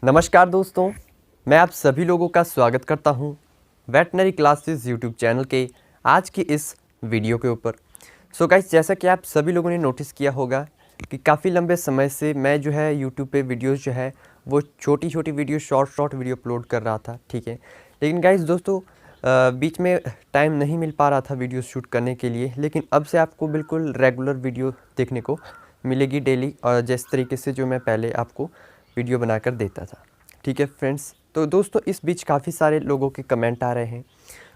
नमस्कार दोस्तों, मैं आप सभी लोगों का स्वागत करता हूं वेटनरी क्लासेस यूट्यूब चैनल के आज की इस वीडियो के ऊपर। सो गाइस, जैसा कि आप सभी लोगों ने नोटिस किया होगा कि काफ़ी लंबे समय से मैं जो है यूट्यूब पे वीडियोस जो है वो छोटी छोटी वीडियो शॉर्ट वीडियो अपलोड कर रहा था, ठीक है। लेकिन गाइस दोस्तों, बीच में टाइम नहीं मिल पा रहा था वीडियो शूट करने के लिए, लेकिन अब से आपको बिल्कुल रेगुलर वीडियो देखने को मिलेगी डेली, और जिस तरीके से जो मैं पहले आपको वीडियो बनाकर देता था, ठीक है फ्रेंड्स। तो दोस्तों, इस बीच काफ़ी सारे लोगों के कमेंट आ रहे हैं।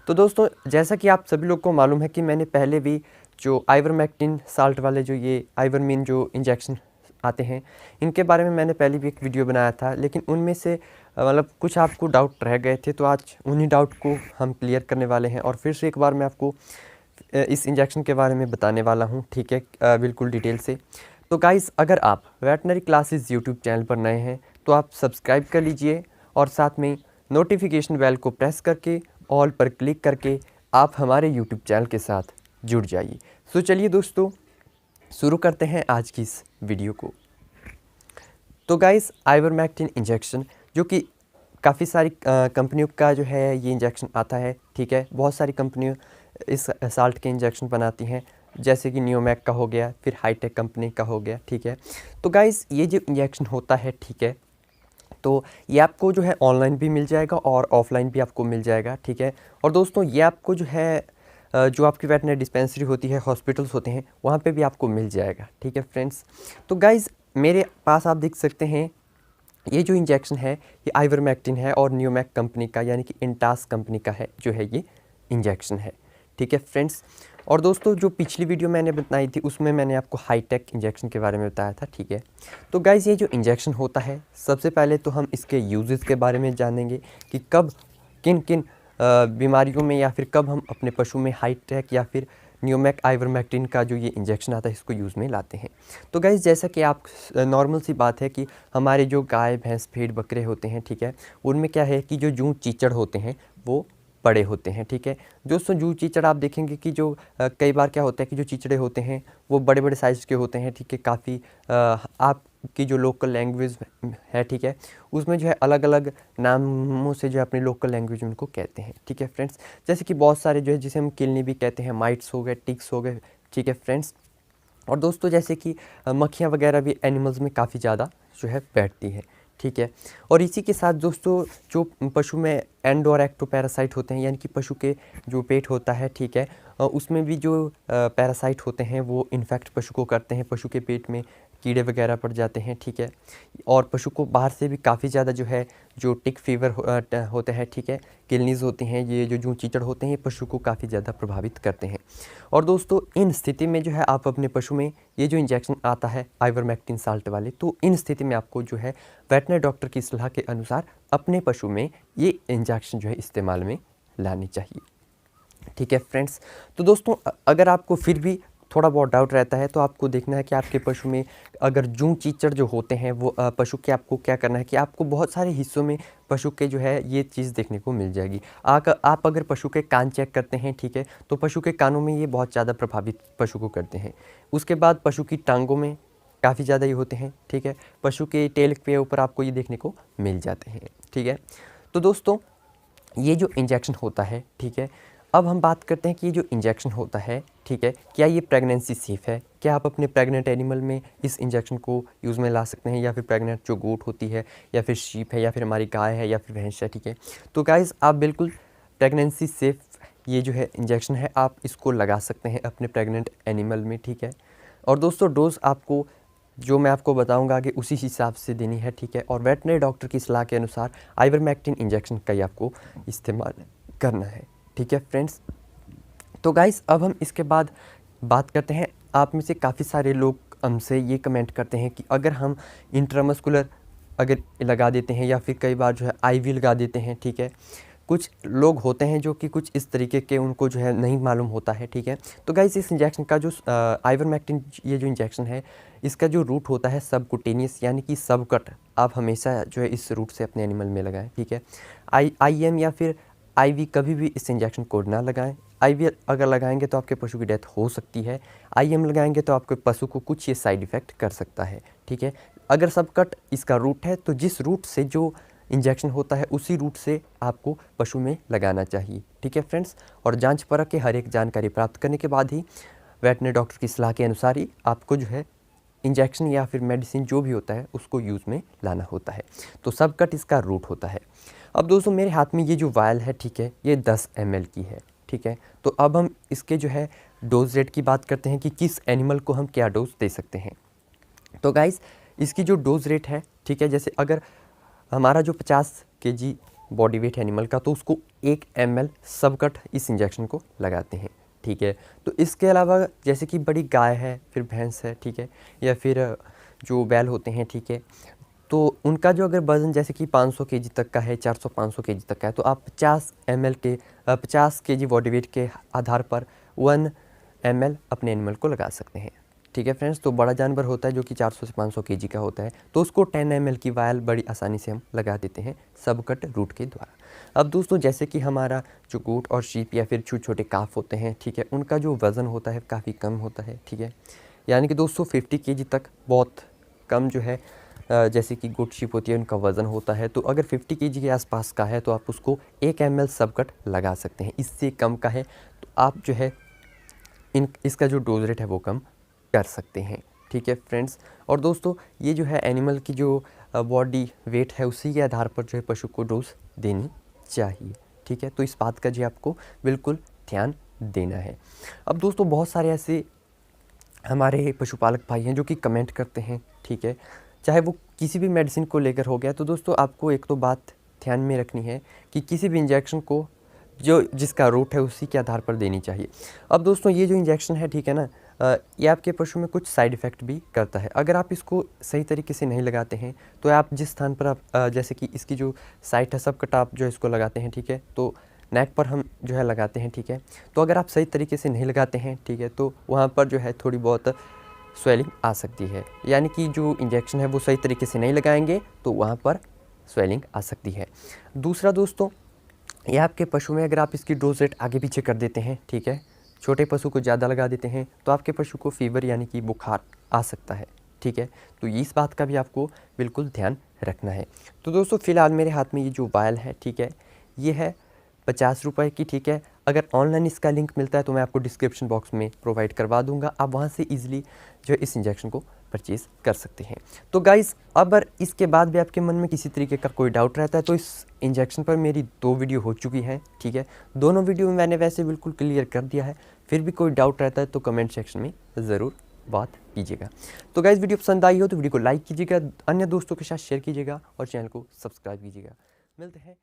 तो दोस्तों, जैसा कि आप सभी लोग को मालूम है कि मैंने पहले भी जो आइवरमेक्टिन साल्ट वाले जो ये आइवरमिन जो इंजेक्शन आते हैं, इनके बारे में मैंने पहले भी एक वीडियो बनाया था, लेकिन उनमें से मतलब कुछ आपको डाउट रह गए थे। तो आज उन्हीं डाउट को हम क्लियर करने वाले हैं और फिर से एक बार मैं आपको इस इंजेक्शन के बारे में बताने वाला हूँ, ठीक है, बिल्कुल डिटेल से। तो गाइस, अगर आप वेटनरी क्लासेस यूट्यूब चैनल पर नए हैं तो आप सब्सक्राइब कर लीजिए और साथ में नोटिफिकेशन बेल को प्रेस करके ऑल पर क्लिक करके आप हमारे यूट्यूब चैनल के साथ जुड़ जाइए। सो चलिए दोस्तों, शुरू करते हैं आज की इस वीडियो को। तो गाइस, आइवरमेक्टिन इंजेक्शन जो कि काफ़ी सारी कंपनियों का जो है ये इंजेक्शन आता है, ठीक है। बहुत सारी कंपनियों इस साल्ट के इंजेक्शन बनाती हैं, जैसे कि नियोमैक का हो गया, फिर हाईटेक कंपनी का हो गया, ठीक है। तो गाइस, ये जो इंजेक्शन होता है, ठीक है, तो ये आपको जो है ऑनलाइन भी मिल जाएगा और ऑफलाइन भी आपको मिल जाएगा, ठीक है। और दोस्तों, ये आपको जो है जो आपकी वेटनरी डिस्पेंसरी होती है, हॉस्पिटल्स होते हैं, वहाँ पे भी आपको मिल जाएगा, ठीक है फ्रेंड्स। तो गाइस, मेरे पास आप देख सकते हैं ये जो इंजेक्शन है ये आइवरमेक्टिन है और नियोमैक कंपनी का यानी कि इंटास कंपनी का है जो है ये इंजेक्शन है, ठीक है फ्रेंड्स। और दोस्तों, जो पिछली वीडियो मैंने बताई थी उसमें मैंने आपको हाईटेक इंजेक्शन के बारे में बताया था, ठीक है। तो गाइज़, ये जो इंजेक्शन होता है, सबसे पहले तो हम इसके यूजेस के बारे में जानेंगे कि कब किन किन बीमारियों में या फिर कब हम अपने पशु में हाईटेक या फिर नियोमैक आइवरमेक्टिन का जो ये इंजेक्शन आता है इसको यूज़ में लाते हैं। तो गाइज़, जैसा कि आप नॉर्मल सी बात है कि हमारे जो गाय भैंस भेड़ बकरे होते हैं, ठीक है, उनमें क्या है कि जो जूं चीचड़ होते हैं वो बड़े होते हैं, ठीक है। दोस्तों, जूं चीचड़ आप देखेंगे कि जो कई बार क्या होता है कि जो चीचड़े होते हैं वो बड़े बड़े साइज़ के होते हैं, ठीक है। काफ़ी आपकी जो लोकल लैंग्वेज है, ठीक है, उसमें जो है अलग अलग नामों से जो है अपनी लोकल लैंग्वेज में उनको कहते हैं, ठीक है फ्रेंड्स। जैसे कि बहुत सारे जो है जिसे हम किलनी भी कहते हैं, माइट्स हो गए, टिक्स हो गए, ठीक है फ्रेंड्स। और दोस्तों, जैसे कि मक्खियाँ वगैरह भी एनिमल्स में काफ़ी ज़्यादा जो है बैठती है, ठीक है। और इसी के साथ दोस्तों, जो पशु में एंडो और एक्टो पैरासाइट होते हैं, यानी कि पशु के जो पेट होता है, ठीक है, उसमें भी जो पैरासाइट होते हैं वो इन्फेक्ट पशु को करते हैं, पशु के पेट में कीड़े वगैरह पड़ जाते हैं, ठीक है। और पशु को बाहर से भी काफ़ी ज़्यादा जो है जो टिक फीवर होता है, ठीक है, किलनीज होती हैं, ये जो जूं चीचड़ होते हैं, ये पशु को काफ़ी ज़्यादा प्रभावित करते हैं। और दोस्तों, इन स्थिति में जो है आप अपने पशु में ये जो इंजेक्शन आता है आइवरमेक्टिन साल्ट वाले, तो इन स्थिति में आपको जो है वेटनरी डॉक्टर की सलाह के अनुसार अपने पशु में ये इंजेक्शन जो है इस्तेमाल में लानी चाहिए, ठीक है फ्रेंड्स। तो दोस्तों, अगर आपको फिर भी थोड़ा बहुत डाउट रहता है तो आपको देखना है कि आपके पशु में अगर जूं चीचड़ जो होते हैं वो पशु के आपको क्या करना है कि आपको बहुत सारे हिस्सों में पशु के जो है ये चीज़ देखने को मिल जाएगी। आप अगर पशु के कान चेक करते हैं, ठीक है, तो पशु के कानों में ये बहुत ज़्यादा प्रभावित पशु को करते हैं। उसके बाद पशु की टांगों में काफ़ी ज़्यादा ये होते हैं, ठीक है। पशु के टेल के ऊपर आपको ये देखने को मिल जाते हैं, ठीक है। तो दोस्तों, ये जो इंजेक्शन होता है, ठीक है, अब हम बात करते हैं कि ये जो इंजेक्शन होता है, ठीक है, क्या ये प्रेगनेंसी सेफ़ है? क्या आप अपने प्रेग्नेंट एनिमल में इस इंजेक्शन को यूज़ में ला सकते हैं, या फिर प्रेग्नेंट जो गोट होती है या फिर शीप है या फिर हमारी गाय है या फिर भैंस है, ठीक है। तो गाइज़, आप बिल्कुल प्रेगनेंसी सेफ़ ये जो है इंजेक्शन है आप इसको लगा सकते हैं अपने प्रेग्नेंट एनिमल में, ठीक है। और दोस्तों, डोज़ आपको जो मैं आपको बताऊंगा कि उसी हिसाब से देनी है, ठीक है। और वेटनरी डॉक्टर की सलाह के अनुसार आइवरमेक्टिन इंजेक्शन का ही आपको इस्तेमाल करना है, ठीक है फ्रेंड्स। तो गाइस, अब हम इसके बाद बात करते हैं, आप में से काफ़ी सारे लोग हमसे ये कमेंट करते हैं कि अगर हम इंट्रामस्कुलर अगर लगा देते हैं या फिर कई बार जो है आईवी लगा देते हैं, ठीक है। कुछ लोग होते हैं जो कि कुछ इस तरीके के उनको जो है नहीं मालूम होता है, ठीक है। तो गाइस, इस इंजेक्शन का जो आइवरमेक्टिन ये जो इंजेक्शन है इसका जो रूट होता है सबकुटेनियस यानी कि सबकट, आप हमेशा जो है इस रूट से अपने एनिमल में लगाएं, ठीक है। आईएम या फिर आईवी कभी भी इस इंजेक्शन को ना लगाएं। आईवी अगर लगाएंगे तो आपके पशु की डेथ हो सकती है, आईएम लगाएंगे तो आपके पशु को कुछ ये साइड इफ़ेक्ट कर सकता है, ठीक है। अगर सबकट इसका रूट है तो जिस रूट से जो इंजेक्शन होता है उसी रूट से आपको पशु में लगाना चाहिए। ठीक है फ्रेंड्स, और जांच परख के हर एक जानकारी प्राप्त करने के बाद ही वेटनरी डॉक्टर की सलाह के अनुसार ही आपको जो है इंजेक्शन या फिर मेडिसिन जो भी होता है उसको यूज़ में लाना होता है। तो सबकट इसका रूट होता है। अब दोस्तों मेरे हाथ में ये जो वायल है, ठीक है, ये 10 ml की है। ठीक है, तो अब हम इसके जो है डोज रेट की बात करते हैं कि किस एनिमल को हम क्या डोज दे सकते हैं। तो गाइस इसकी जो डोज रेट है, ठीक है, जैसे अगर हमारा जो 50 केजी बॉडी वेट एनिमल का, तो उसको 1 ml सबकट इस इंजेक्शन को लगाते हैं। ठीक है, तो इसके अलावा जैसे कि बड़ी गाय है, फिर भैंस है, ठीक है, या फिर जो बैल होते हैं, ठीक है, तो उनका जो अगर वज़न जैसे कि 500 केजी तक का है, 400-500 केजी तक का है, तो आप 50 ml के 50 केजी बॉडी वेट के आधार पर 1 ml अपने एनिमल को लगा सकते हैं। ठीक है फ्रेंड्स, तो बड़ा जानवर होता है जो कि 400 से 500 केजी का होता है, तो उसको 10 ml की वायल बड़ी आसानी से हम लगा देते हैं सबकट रूट के द्वारा। अब दोस्तों जैसे कि हमारा जो गोट और शीप या फिर छोटे छोटे काफ होते हैं, ठीक है, उनका जो वज़न होता है काफ़ी कम होता है। ठीक है, यानी कि दोस्तों 50 केजी तक बहुत कम जो है जैसे कि गोट शीप होती है उनका वज़न होता है, तो अगर 50 केजी के आसपास का है तो आप उसको 1 ml सबकट लगा सकते हैं। इससे कम का है तो आप जो है इसका जो डोज रेट है वो कम कर सकते हैं। ठीक है फ्रेंड्स, और दोस्तों ये जो है एनिमल की जो बॉडी वेट है उसी के आधार पर जो है पशु को डोज देनी चाहिए। ठीक है, तो इस बात का जी आपको बिल्कुल ध्यान देना है। अब दोस्तों बहुत सारे ऐसे हमारे पशुपालक भाई हैं जो कि कमेंट करते हैं, ठीक है, चाहे वो किसी भी मेडिसिन को लेकर हो गया। तो दोस्तों आपको एक तो बात ध्यान में रखनी है कि किसी भी इंजेक्शन को जो जिसका रूट है उसी के आधार पर देनी चाहिए। अब दोस्तों ये जो इंजेक्शन है, ठीक है ना, ये आपके पशु में कुछ साइड इफ़ेक्ट भी करता है। अगर आप इसको सही तरीके से नहीं लगाते हैं तो आप जिस स्थान पर आप जैसे कि इसकी जो साइट है सबकट आप जो इसको लगाते हैं, ठीक है, तो नेक पर हम जो है लगाते हैं। ठीक है, तो अगर आप सही तरीके से नहीं लगाते हैं, ठीक है, तो वहाँ पर जो है थोड़ी बहुत स्वेलिंग आ सकती है। यानी कि जो इंजेक्शन है वो सही तरीके से नहीं लगाएंगे तो वहाँ पर स्वेलिंग आ सकती है। दूसरा दोस्तों, ये आपके पशु में अगर आप इसकी डोज रेट आगे पीछे कर देते हैं, ठीक है, छोटे पशु को ज़्यादा लगा देते हैं तो आपके पशु को फीवर यानी कि बुखार आ सकता है। ठीक है, तो इस बात का भी आपको बिल्कुल ध्यान रखना है। तो दोस्तों फ़िलहाल मेरे हाथ में ये जो वायल है, ठीक है, ये है 50 रुपये की। ठीक है, अगर ऑनलाइन इसका लिंक मिलता है तो मैं आपको डिस्क्रिप्शन बॉक्स में प्रोवाइड करवा दूंगा, आप वहाँ से ईजिली जो है इस इंजेक्शन को परचेज़ कर सकते हैं। तो गाइज़ अगर इसके बाद भी आपके मन में किसी तरीके का कोई डाउट रहता है तो इस इंजेक्शन पर मेरी 2 वीडियो हो चुकी हैं। ठीक है, दोनों वीडियो में मैंने वैसे बिल्कुल क्लियर कर दिया है। फिर भी कोई डाउट रहता है तो कमेंट सेक्शन में ज़रूर बात कीजिएगा। तो गाइज़ वीडियो पसंद आई हो तो वीडियो को लाइक कीजिएगा, अन्य दोस्तों के साथ शेयर कीजिएगा और चैनल को सब्सक्राइब कीजिएगा। मिलते हैं